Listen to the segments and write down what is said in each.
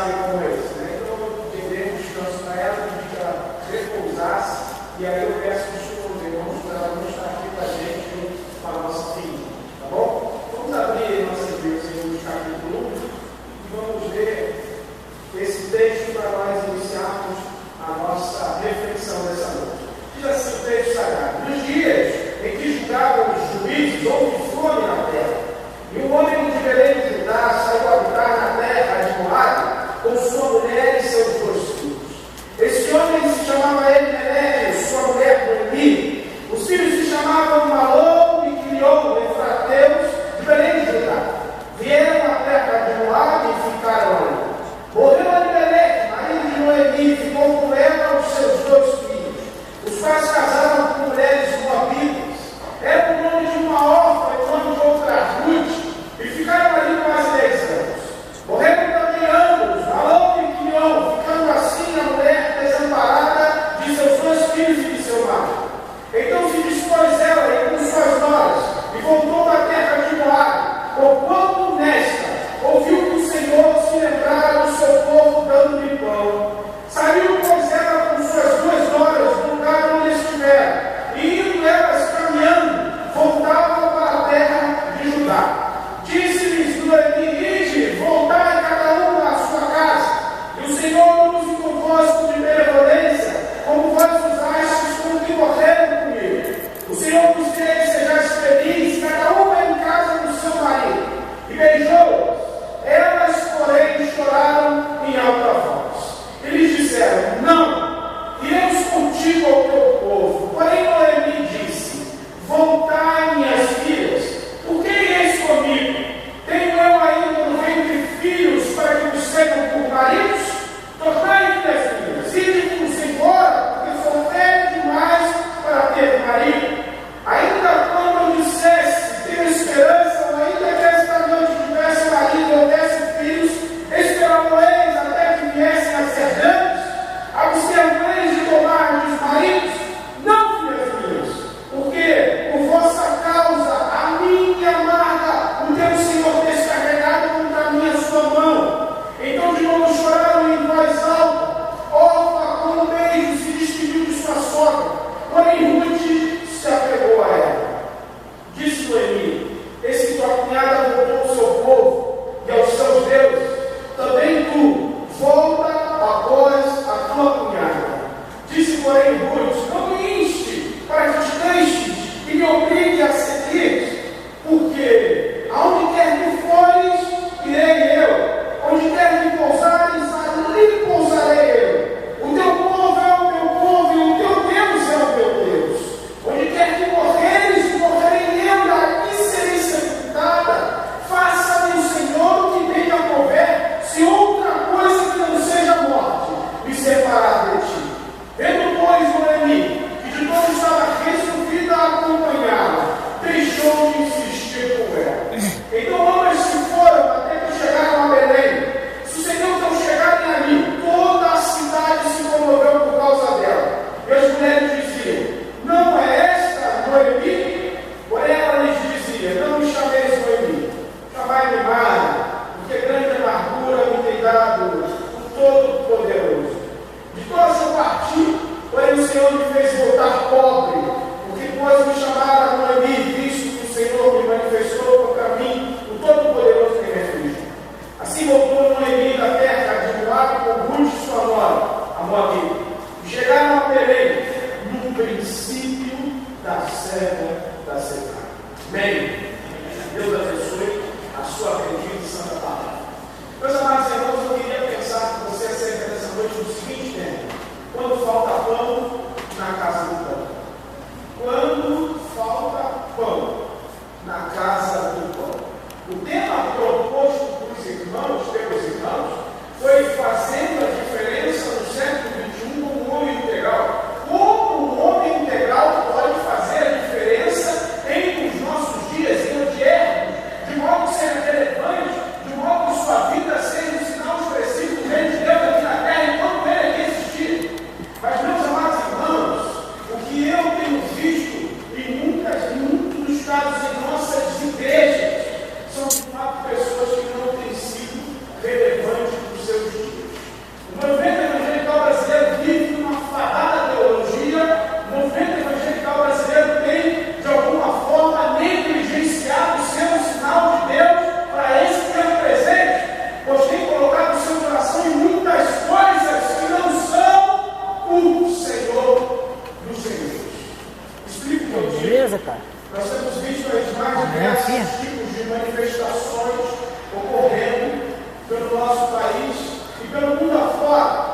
sabe como é isso, né? Então eu dei um descanso para ela, pedi que ela repousasse, e aí eu peço desculpa aos irmãos para ela não estar aqui com a gente, com a nossa filha, tá bom? Vamos abrir nossa Bíblia no capítulo 1 e vamos ler esse texto para nós iniciarmos a nossa reflexão dessa noite. Diz assim o texto sagrado: nos dias em que julgavam os juízes, houve fome na terra, e um homem de Belém de Judá saiu a habitar na terra de Moabe, com sua mulher e seus 2 filhos. Esse homem se chamava Elimelec, sua mulher Noemi. Os filhos se chamavam Malom e Quilion, efrateus de Belém de Judá. Vieram à terra de Moabe e ficaram ali. Morreu Elimelec, marido de Noemi, e ficou com ela os seus 2 filhos, os quais casaram com mulheres moabitas. Era o nome de uma órfã e o nome de outra Ruth, e ficaram ali quase 10 anos. Morreram também ambos, Malom e Quilion, ficando assim a mulher desamparada de seus 2 filhos e de seu marido. Então se dispôs ela e com suas noras, e voltou à terra de Moabe, conquanto nesta ouviu que o Senhor se lembrara do seu povo dando-lhe pão. Saiu, pois, ela com suas 2 noras do lugar onde estiveram, e indo elas caminhando, voltavam para a terra de Judá. Disse-lhes Noemi: ide, voltai cada uma à sua casa, e o Senhor use convosco de benevolência, como vós usastes com que morreram comigo. O Senhor vos dê que sejais felizes, cada uma em casa do seu marido. E beijou-as. Elas, porém, choraram em alta voz. E lhes disseram: não, iremos contigo ao teu povo. Porém Noemi disse: voltai, minhas filhas, por que ireis comigo? Tenho eu ainda no ventre filhos para que vos sejam por maridos? Tornai, minhas filhas, ide-vos embora, porque sou velho demais para ter marido. Ainda quando eu dissesse: tenho esperança, ou ainda que esta noite tivesse marido ou desse filhos, esperava-eis até que viessem a ser grandes, abster-vos de tomar-lhes maridos? Não, filhas minhas, porque por vossa causa a minha amarga o teu Senhor descarregado contra mim a sua mão. Então de novo choraram em voz alta. Orfa, com um beijo, se despediu de sua sogra, porém Ruth se apegou a ela. Disse Noemi: eis que tua cunhada voltou ao seu povo e aos seus deuses. Também tu, volta após a tua cunhada. Disse, porém, Ruth: não me inste para que te deixes e me obrigue a seguir, porque aonde quer que fores, irei eu. Onde quer que pousares, ali pousarei eu. O teu povo é o meu povo e o teu Deus é o meu Deus. Onde quer que morreres, morrerei eu, e aqui serei sepultada. Faça-me o Senhor o que bem me couber, se outra coisa que não seja morte me separar de ti. Vendo, pois, Noemi, que de todo estava resolvida a acompanhá-la, deixou-me insistir com ela. Então ambas se foram até que chegaram a Belém. Sucedeu que ao chegarem ali, toda a cidade se comoveu por causa dela. E as mulheres diziam: não é esta Noemi? Porém ela lhes dizia: não me chameis Noemi, chamai-me Mara, porque grande amargura me tem dado o Todo-Poderoso. De todo seu partido, porém o Senhor me fez voltar pobre, porque depois me chamaram Noemi, visto que o Senhor me manifestou contra mim o Todo-Poderoso que me refúgio. Assim voltou Noemi da terra de Moabe com Ruth sua nora, a Moabita, e chegaram a Belém no princípio da cega da cidade. Amém. Deus abençoe a sua bendita e santa palavra. Meus amados irmãos, eu queria pensar com você acerca dessa noite no seguinte tema: quando falta pão na casa do pão. Quando falta pão na casa do pão. O tema proposto para os irmãos, pelos irmãos, foi fazendo a diferença no século XXI como um homem integral. Como um homem integral pode fazer a diferença entre os nossos dias, em onde erramos, de modo que seja relevante, de modo que sua vida seja pelo mundo afora.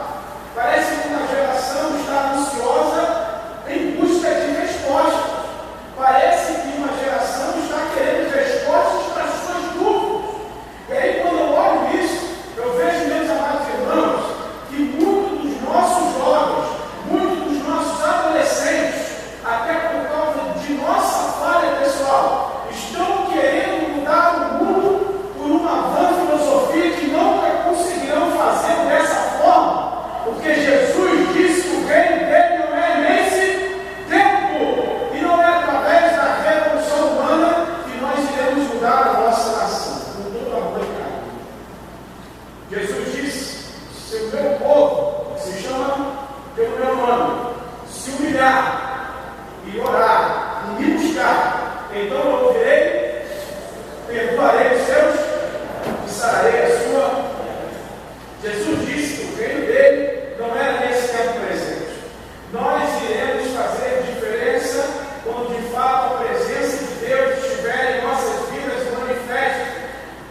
Parece que uma geração está ansiosa em busca de respostas. Parece que uma geração está querendo respostas para as suas dúvidas. E aí, quando eu olho isso, eu vejo, meus amados irmãos, que muitos dos nossos jovens, muitos dos nossos adolescentes, até por causa de nossa falha pessoal, estão querendo mudar o mundo por uma vã filosofia que nunca conseguirão fazer dessa forma, porque Jesus disse que o reino dele não é nesse tempo, e não é através da revolução humana que nós iremos mudar a nossa nação, com todo amor e carinho. Jesus disse: se o meu povo, que se chama pelo meu nome, se humilhar e orar e me buscar, então eu ouvirei, perdoarei os seus e sararei a sua. Jesus disse que o reino dele não era nesse tempo presente. Nós iremos fazer diferença quando de fato a presença de Deus estiver em nossas vidas e manifeste.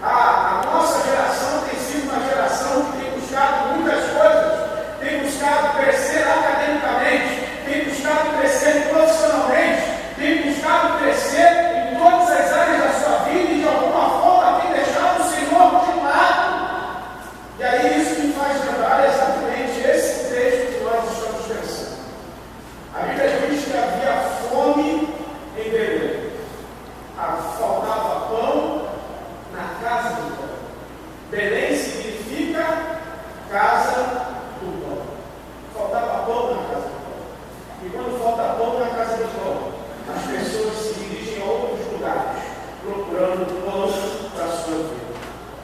A nossa geração tem sido uma geração que tem buscado muitas coisas, tem buscado crescer academicamente, tem buscado crescer profissionalmente, tem buscado crescer em todas as áreas da sua vida e de alguma forma tem deixado o Senhor de lado. E aí isso me faz lembrar exatamente esse texto que nós estamos pensando. A Bíblia diz que havia fome em Belém. Faltava pão na casa do pão. Belém significa casa do pão. Faltava pão na casa do pão. E quando falta pão na casa do pão, as pessoas se dirigem a outros lugares, procurando pão para a sua vida,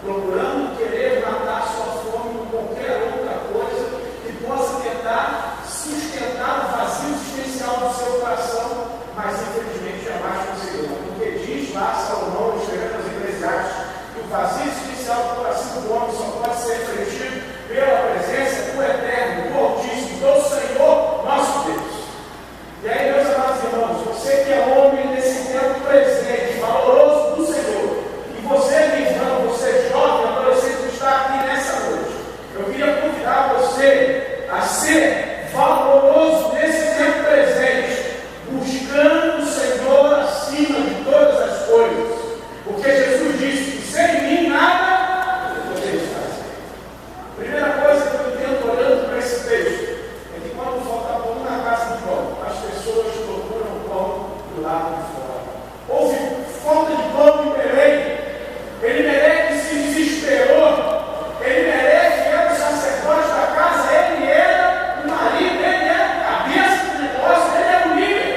procurando querer matar sua fome com qualquer outra coisa que possa tentar sustentar o vazio existencial do seu coração, mas infelizmente jamais conseguirá, porque diz lá Salomão, escrevendo aos Eclesiastes, que o vazio existencial do coração do homem só pode ser preenchido pela presença do Eterno, do Altíssimo, do Senhor nosso Deus. E aí, meus amados irmãos, você que é homem nesse tempo presente, valoroso do Senhor, e você, meu irmão, você jovem, adolescente que está aqui nessa noite, eu queria convidar você a ser valoroso nesse tempo presente, buscando o Senhor acima de todas as coisas, porque Jesus disse que sem mim nada podeis fazer. A primeira coisa que eu tento olhando para esse texto é que quando falta pão na casa de pão, as pessoas procuram pão do lado de fora. Houve falta de pão em Belém. Elimelec se desesperou. Elimelec era o sacerdote da casa, ele era o marido, ele era a cabeça do negócio, ele era o líder.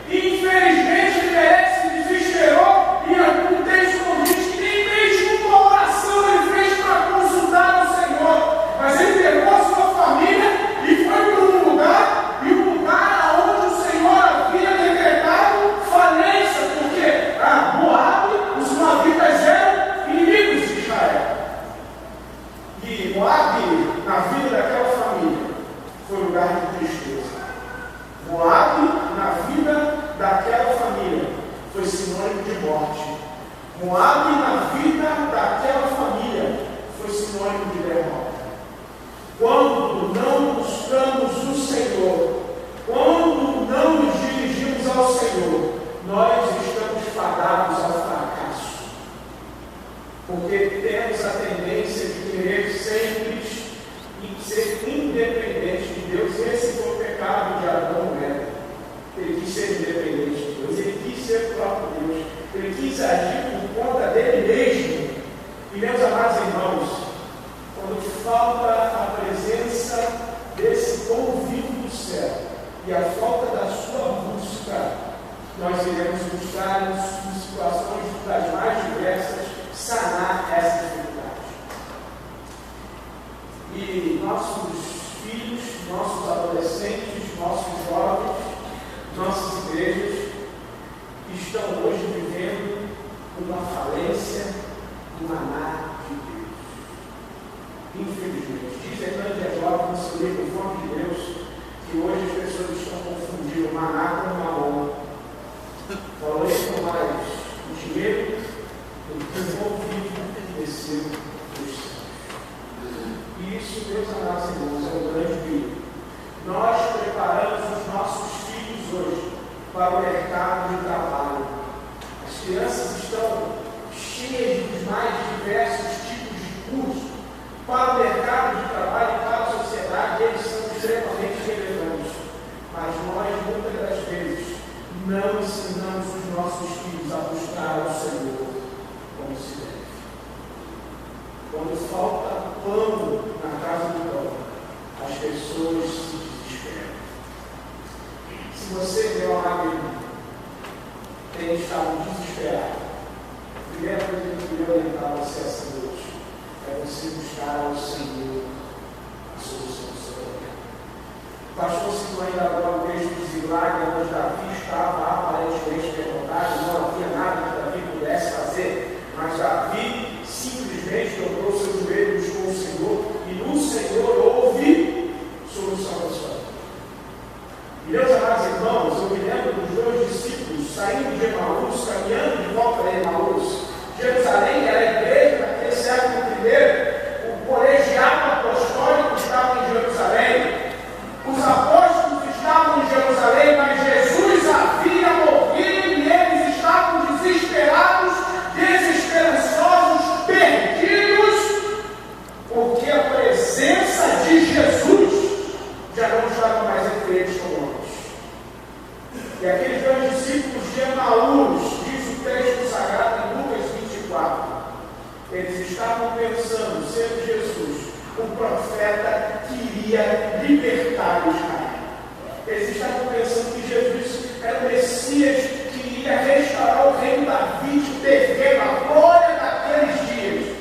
E infelizmente Elimelec se desesperou e o texto não diz que nem mesmo uma oração ele fez para consultar o Senhor. Mas ele pegou a sua família e foi para um lugar, e um lugar onde o Senhor havia decretado falência, porque Moabe, os moabitas eram inimigos de Israel. E Moabe, na vida daquela família, foi lugar de tristeza. Moabe, na vida daquela família, foi sinônimo de morte. Moabe, na vida daquela família, foi sinônimo de derrota. Quando não buscamos o Senhor, quando não nos dirigimos ao Senhor, nós estamos fadados ao fracasso. Porque temos a tendência de querer sempre ser independente de Deus. Esse foi o pecado de Adão e Eva. Ele quis ser independente de Deus, ele quis ser o próprio Deus, ele quis agir por conta dele mesmo. E meus amados irmãos, quando falta a presença desse pão vivo do céu e a falta da sua busca, nós iremos buscar em situações das mais diversas sanar essa dificuldade. E nossos filhos, nossos adolescentes, nossos jovens, nossas igrejas estão hoje vivendo uma falência do maná de Deus. Infelizmente, diz Hernandes Dias no seu livro Fome de Deus, que hoje as pessoas estão confundindo maná com mamon. Valorizam mais o dinheiro do que o pão vivo que desceu dos céus. E isso, meus amados irmãos, é um grande perigo. Nós preparamos os nossos filhos hoje para o mercado de trabalho. As crianças estão cheias dos mais diversos tipos de cursos para o mercado de trabalho e para a sociedade. Eles são extremamente relevantes. Mas nós, muitas das vezes, não ensinamos os nossos filhos a buscar o Senhor como se deve. Quando falta pão na casa do pão, as pessoas se desesperam. Se você, meu amigo, tem estado desesperado, a primeira coisa que eu queria orientar você essa noite é você buscar ao Senhor a solução do seu problema. O pastor citou ainda agora o texto de Ziklag, onde Davi estava aparentemente derrotado, não havia nada que Davi pudesse fazer, mas Davi simplesmente dobrou seus joelhos com o Senhor, e no Senhor houve solução da sua vida. E meus amados irmãos, eu me lembro dos dois discípulos saindo de Emaús, caminhando de volta a Emaús. Jerusalém era a igreja naquele século I, o colegiado apostólico estava em Jerusalém, os apóstolos estavam em Jerusalém, mas Jesus havia morrido e eles estavam desesperados, desesperançosos, perdidos, porque a presença de Jesus já não estava mais entre eles como antes. E aqueles dois discípulos de Emaús, diz o texto sagrado em Lucas 24, eles estavam pensando, sendo Jesus o profeta que iria libertar Israel. Eles estavam pensando que Jesus era o Messias que iria restaurar o reino davídico perfeito, a glória daqueles dias.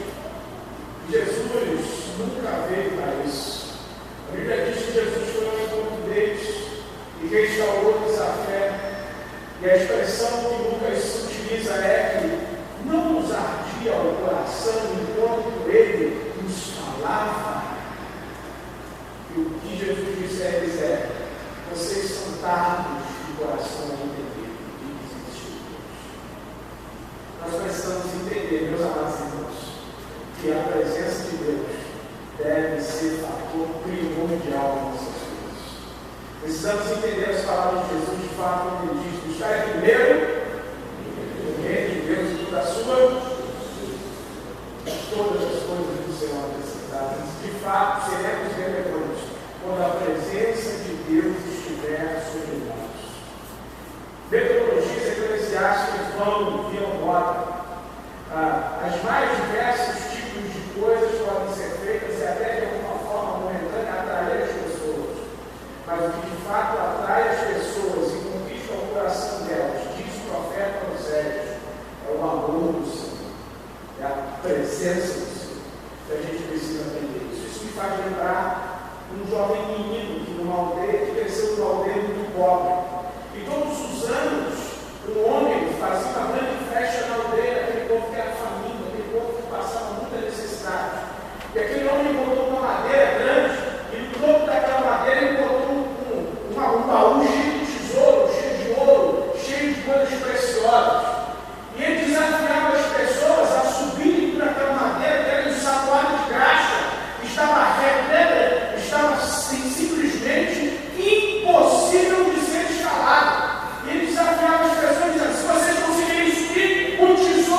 Jesus nunca veio para isso. A Bíblia diz que Jesus foi ao encontro deles e restaurou-lhes a fé. E a expressão que Lucas utiliza é que não nos ardia o coração enquanto ele nos falava. E o que Jesus disse a eles é: vocês são tardos de coração a entender e desistir. Nós precisamos entender, meus amados irmãos, que a presença de Deus deve ser fator primordial em nossas vidas. Precisamos entender as palavras de Jesus de fato, quando ele diz: buscar primeiro o reino de Deus e toda a sua, todas as coisas do Senhor acrescentadas. De fato, seremos relevantes quando a presença de Deus estiver sobre nós. Metodologias eclesiásticas viam moda. As mais diversos tipos de coisas podem ser feitas e até de alguma forma momentânea atrair as pessoas. Mas o que de fato atrai as pessoas e conquista o coração delas, diz o profeta Oséias, é o amor do Senhor, é a presença do Senhor. Então a gente precisa aprender isso. Isso me faz lembrar um jovem menino que numa aldeia, que cresceu numa aldeia muito pobre. E todos os anos, um homem fazia uma grande festa na aldeia, aquele povo que era faminto, aquele povo que passava muita necessidade. E aquele homem botou uma madeira grande, e no topo daquela madeira ele botou um baú cheio de tesouro, cheio de ouro, cheio de coisas preciosas. E ele desafiava as pessoas a subirem por aquela madeira, que era um sacoado de graxa, que estava repleta, estava simplesmente impossível de ser escalado. E ele desafiava as pessoas dizendo: se vocês conseguirem subir, o tesouro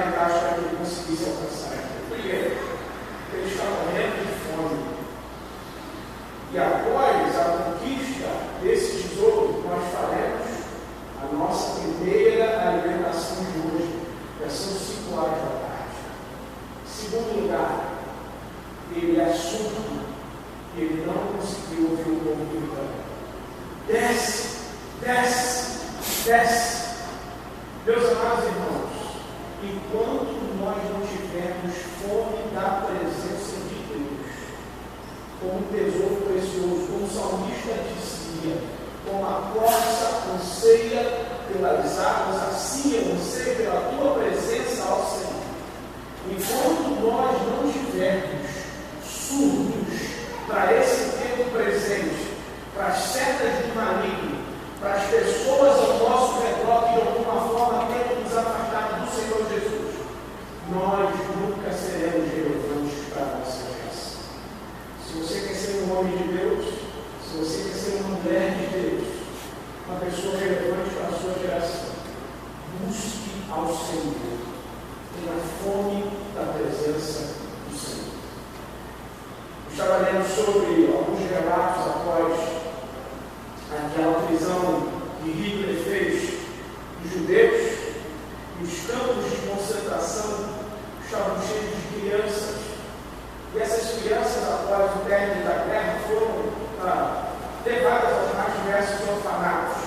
encaixe para que ele conseguisse alcançar aquilo. Primeiro, ele está morrendo de fome. E após a conquista desse tesouro, nós faremos a nossa primeira alimentação de hoje. Já são 5 horas da tarde. Segundo lugar, ele é surdo e ele não conseguiu ouvir o povo gritando: desce, desce, desce. Meus amados irmãos, enquanto nós não tivermos fome da presença de Deus, como um tesouro precioso, como o salmista dizia, como a corça anseia pelas águas, assim eu anseio pela tua presença, ó Senhor. Enquanto nós não tivermos surdos para esse tempo presente, para as setas do maligno, para as pessoas ao nosso redor que de alguma forma tentam nos afastar do Senhor Jesus, nós nunca seremos relevantes para a nossa geração. Se você quer ser um homem de Deus, se você quer ser uma mulher de Deus, uma pessoa relevante para a sua geração, busque ao Senhor, tenha fome da presença do Senhor. Eu estava lendo sobre alguns relatos após aquela prisão que Hitler fez dos judeus, e os campos de concentração estavam cheios de crianças. E essas crianças, após o término da guerra, foram levadas aos mais diversos orfanatos.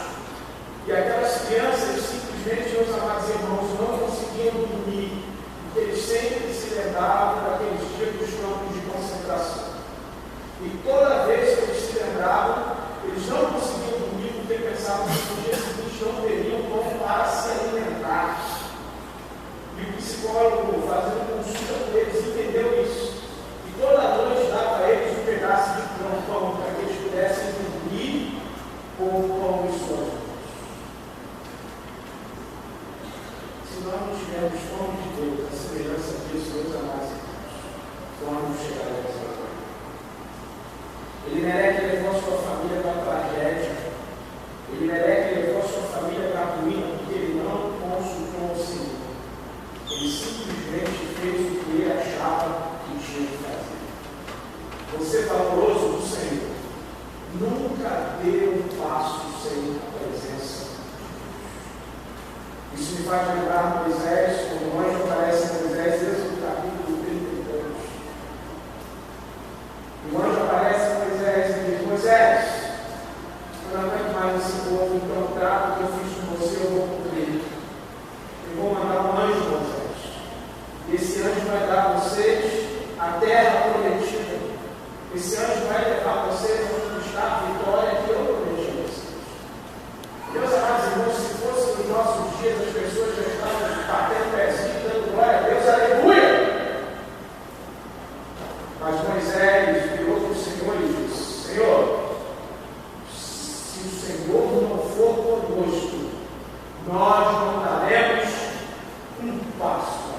E aquelas crianças, simplesmente, meus amados irmãos, não conseguiam dormir, porque eles sempre se lembravam daqueles dias dos campos de concentração. E toda vez que eles se lembravam, eles não conseguiam dormir porque pensavam que no dia seguinte não teriam pão para se alimentar. E o psicólogo, fazendo consulta com eles, entendeu isso. E toda noite dava a eles um pedaço de pão para que eles pudessem dormir com o pão em suas mãos. Se nós não tivermos fome de Deus, a semelhança disso, meus amados irmãos, vamos chegar a essa hora. Elimelec levou a sua família para a tragédia. Elimelec levou a sua família para a ruína porque ele não consultou o Senhor. Ele simplesmente fez o que ele achava que tinha que fazer. Você, valoroso do Senhor, nunca dê um passo sem a presença de Deus. Isso me faz lembrar Moisés, quando o anjo aparece a Moisés, Êxodo capítulo 32. E o anjo aparece a Moisés e diz: Moisés, eu não aguento mais esse povo, então o trato que eu fiz com você eu vou cumprir. Eu vou mandar um anjo, Moisés. E esse anjo vai dar a vocês a terra prometida. Esse anjo vai levar vocês a conquistar a vitória que eu prometi a vocês. Meus amados irmãos, se fosse nos nossos dias, as pessoas já estavam batendo pezinho, dando glória a Deus, aleluia! Mas Moisés virou para o Senhor e disse: Senhor, se o Senhor não for conosco, nós não daremos um passo.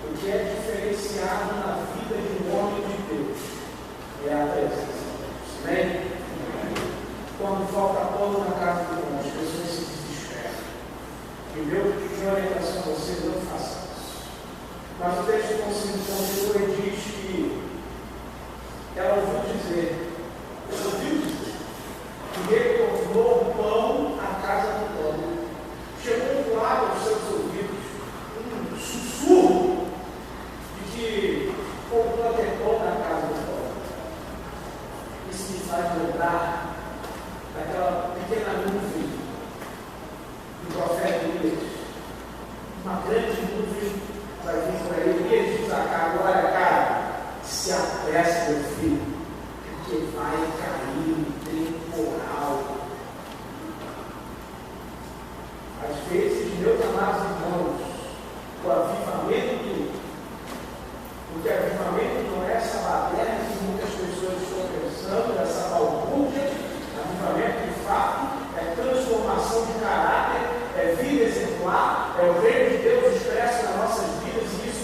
O que é diferenciado na vida de um homem de Deus é a presença de Deus. Amém? Quando falta pão na casa do irmão, as pessoas se desesperam. E o meu pedido de orientação a vocês: não façam isso. Mas o texto continua e diz que ela ouviu dizer que ele tornou o pão à casa do pobre. Chegou um lado aos seus ouvidos um sussurro de que comprou até pão na casa do pobre. Isso me faz lembrar daquela pequena nuvem do profeta Elias. Uma grande nuvem vai vir por aí. Elias diz a cara: olha, cara, se apressa, meu filho, porque vai cair um temporal. Às vezes, meus amados irmãos, o avivamento, porque avivamento não é essa baderna que muitas pessoas estão pensando, essa balbúrdia. Avivamento, de fato, é transformação de caráter, é vida exemplar, é o reino de Deus expresso nas nossas vidas, e isso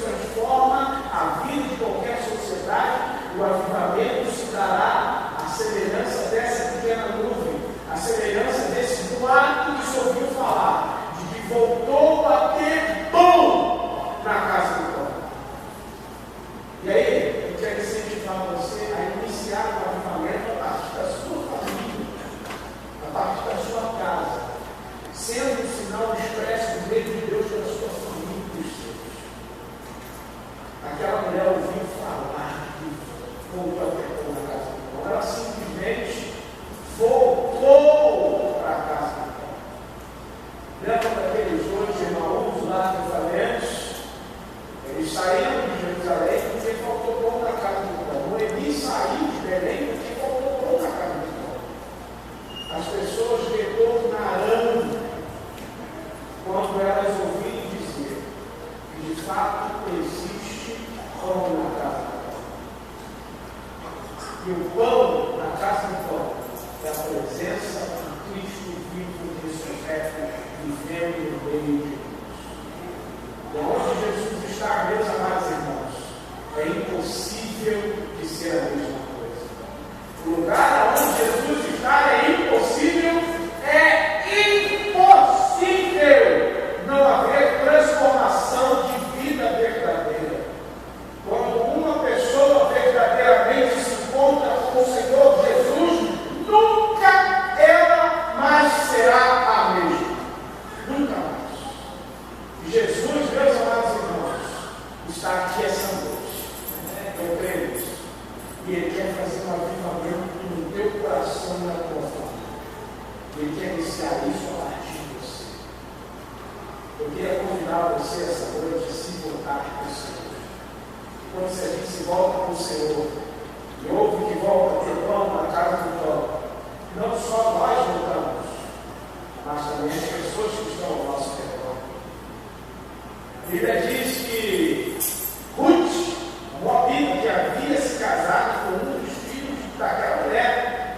E o pão na casa do pão é a presença de Cristo vivo e ressurreto, vivendo no meio de nós. E onde Jesus está, meus amados irmãos, é impossível de ser a mesma coisa. O lugar onde Jesus está é impossível não haver transformação de vida verdadeira. Quando uma pessoa verdadeiramente se encontra com o Senhor Jesus, nunca ela mais será a mesma. Nunca mais. E Jesus, meus amados irmãos, está aqui essa noite. Eu creio nisso. E Ele quer fazer um avivamento no teu coração e na tua família. Ele quer iniciar isso a partir de você. Eu queria convidar você essa noite a se voltar para o Senhor. Quando a gente se volta para o Senhor, e ouve que volta a ter pão na casa do pão, não só nós voltamos, mas também as pessoas que estão ao nosso redor. A Bíblia diz que Ruth, a Moabita, que havia se casado com um dos filhos daquela mulher,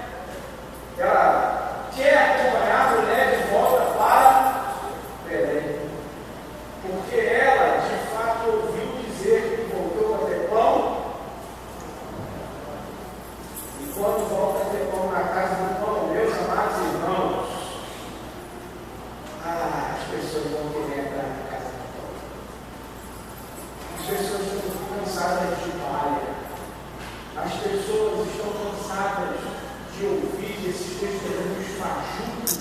ela quer acompanhar a mulher de volta para Belém, porque ela de fato ouviu dizer que voltou a ter pão, e quando volta a ter pão na casa do pão, meus amados irmãos, as pessoas vão querer entrar na casa do pão. As pessoas estão cansadas de palha, as pessoas estão cansadas de ouvir esses testemunhos fajutos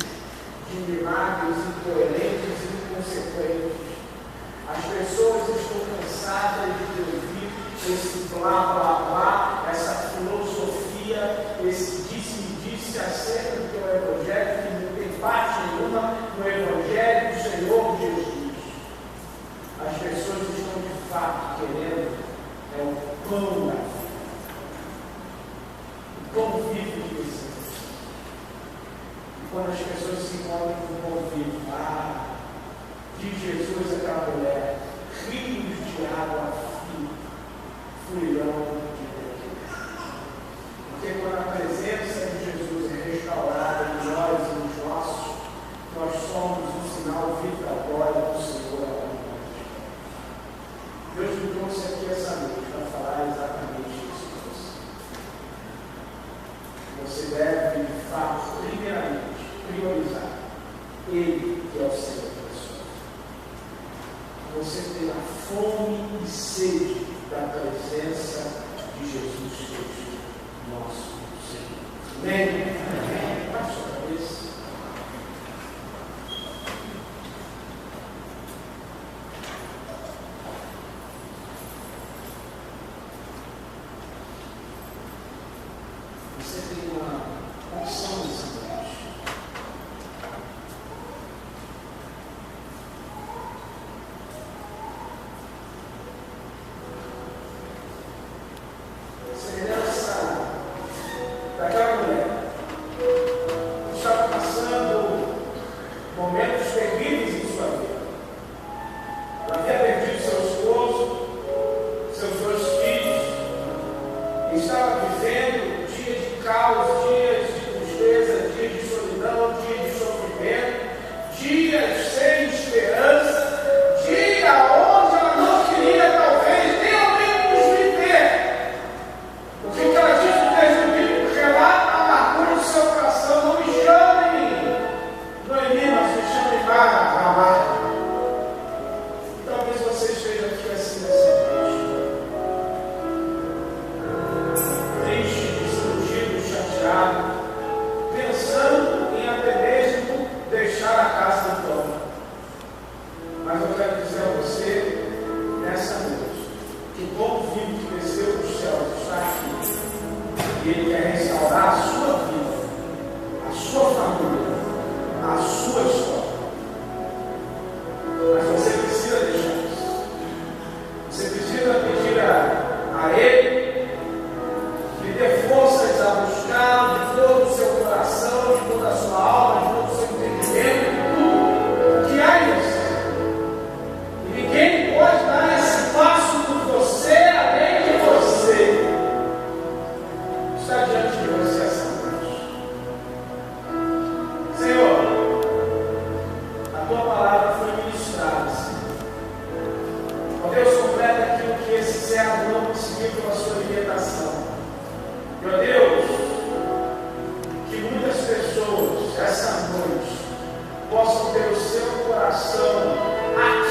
de milagres incoerentes e inconsequentes. As pessoas estão cansadas de ouvir esse blá blá blá, essa filosofia, esse disse-me-disse acerca do teu Evangelho, que não tem parte nenhuma no Evangelho do Senhor Jesus. As pessoas estão de fato querendo o pão da vida. O pão vivo de Deus. E quando as pessoas se encontram com o pão vivo, de Jesus aquela mulher, rios de água fluirão de Deus. Porque quando a presença de Jesus é restaurada em nós e nos nossos, nós somos um sinal vibratório do Senhor à humanidade. Deus me trouxe aqui essa noite para falar exatamente isso para você. Você deve, de fato, primeiramente, priorizar Ele, que é o Senhor da sua vida. Você tem a fome e sede da presença de Jesus Cristo, nosso Senhor. Amém? Amém. Baixe sua cabeça. Você tem uma opção nessa noite. Semelhança daquela mulher que estava passando momentos terríveis em sua vida. Ela havia perdido seu esposo, seus dois filhos, e estava vivendo dias de caos, dias de tristeza, dias de solidão, dias de sofrimento, dias sem esperança, dias onde ela não queria talvez nem ao menos viver. Porque o que ela diz no texto bíblico relata a amargura do seu coração. Não me chamem Noemi, mas me chamem Mara. E talvez você esteja aqui assim nessa noite, triste, viciado, não conseguiu pela sua limitação. Meu Deus, que muitas pessoas essa noite possam ter o seu coração aqui